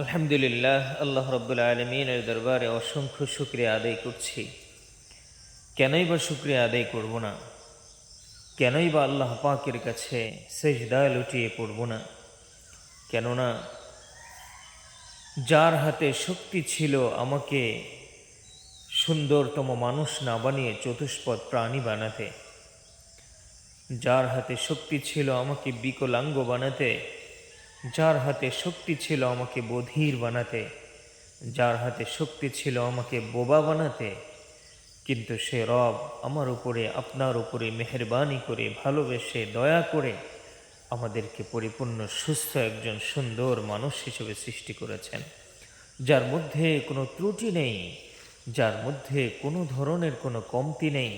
আলহামদুলিল্লাহ, আল্লাহ রব্বুল আলমিনের দরবারে অসংখ্য শুকরিয়া আদায় করছি। কেনই বা শুকরিয়া আদায় করব না? কেনই বা আল্লাহ পাকের কাছে সেজদায় লুটিয়ে পড়ব না? কেননা যার হাতে শক্তি ছিল আমাকে সুন্দরতম মানুষ না বানিয়ে চতুষ্পদ প্রাণী বানাতে, যার হাতে শক্তি ছিল আমাকে বিকলাঙ্গ বানাতে, যার হাতে শক্তি ছিল আমাকে বধির বানাতে, যার হাতে শক্তি ছিল আমাকে বোবা বানাতে, কিন্তু সে রব আমার উপরে, আপনার উপরে মেহেরবানি করে, ভালোবেসে, দয়া করে আমাদেরকে পরিপূর্ণ সুস্থ একজন সুন্দর মানুষ হিসেবে সৃষ্টি করেছেন, যার মধ্যে কোনো ত্রুটি নেই, যার মধ্যে কোনো ধরনের কোনো কমতি নেই।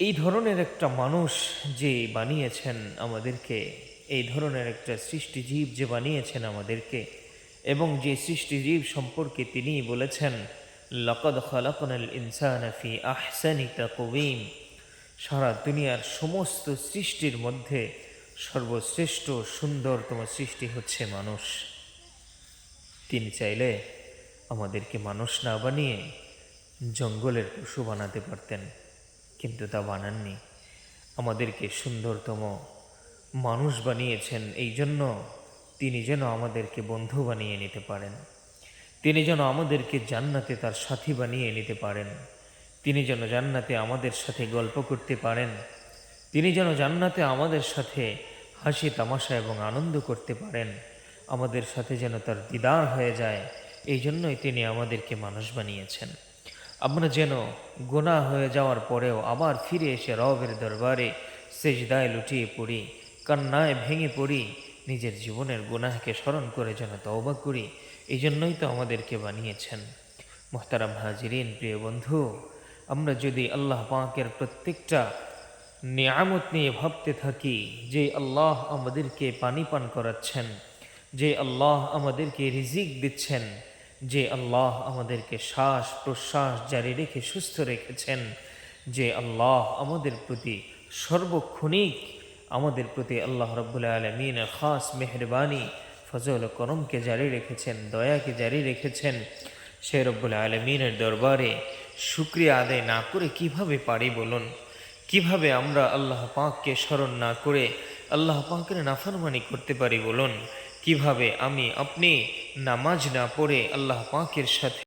এই ধরনের একটা মানুষ যে বানিয়েছেন আমাদেরকে, এই ধরনের একটা সৃষ্টিজীব যে বানিয়েছেন আমাদেরকে, এবং যে সৃষ্টিজীব সম্পর্কে তিনি বলেছেন লাকাদ খালাকনাল ইনসানা ফি আহসানি তাকওয়িম, সারা দুনিয়ার সমস্ত সৃষ্টির মধ্যে সর্বশ্রেষ্ঠ সুন্দরতম সৃষ্টি হচ্ছে মানুষ। তিনি চাইলে আমাদেরকে মানুষ না বানিয়ে জঙ্গলের পশু বানাতে পারতেন, কিন্তু তা বানাননি। আমাদেরকে সুন্দরতম মানুষ বানিয়েছেন এই জন্য তিনি যেন আমাদেরকে বন্ধু বানিয়ে নিতে পারেন, তিনি যেন আমাদেরকে জান্নাতে তার সাথী বানিয়ে নিতে পারেন, তিনি যেন জান্নাতে আমাদের সাথে গল্প করতে পারেন, তিনি যেন জান্নাতে আমাদের সাথে হাসি তামাশা এবং আনন্দ করতে পারেন, আমাদের সাথে যেন তার দিদার হয়ে যায়। এই জন্যই তিনি আমাদেরকে মানুষ বানিয়েছেন। আমরা যেন গুনাহ হয়ে যাওয়ার পরেও আবার ফিরে এসে রবের দরবারে সেজদায় লুটিয়ে পড়ি, কান্নায় ভেঙে পড়ি, নিজের জীবনের গুনাহকে স্মরণ করে যেন তওবা করি। এই জন্যই তো আমাদেরকে বানিয়েছেন। মুহতারাম হাজিরিন, প্রিয় বন্ধু, আমরা যদি আল্লাহ পাকের প্রত্যেকটা নিয়ামত নিয়ে ভাবতে থাকি, যে আল্লাহ আমাদেরকে পানি পান করাচ্ছেন, যে আল্লাহ আমাদেরকে রিজিক দিচ্ছেন, যে আল্লাহ আমাদেরকে শ্বাস প্রশ্বাস জারি রেখে সুস্থ রেখেছেন, যে আল্লাহ আমাদের প্রতি সর্বক্ষণিক আমাদের প্রতি আল্লাহ রাব্বুল আলামিনের খাস মেহেরবানি ফজল করমকে জারি রেখেছেন, দয়াকে জারি রেখেছেন, সে রব্বুল আলামিনের দরবারে শুকরিয়া আদায় না করে কিভাবে পারি বলুন? কিভাবে আমরা আল্লাহ পাককে স্মরণ না করে আল্লাহ পাকের নাফরমানি করতে পারি বলুন? কিভাবে আমি আপনি নামাজ না পড়ে আল্লাহ পাকের সাথে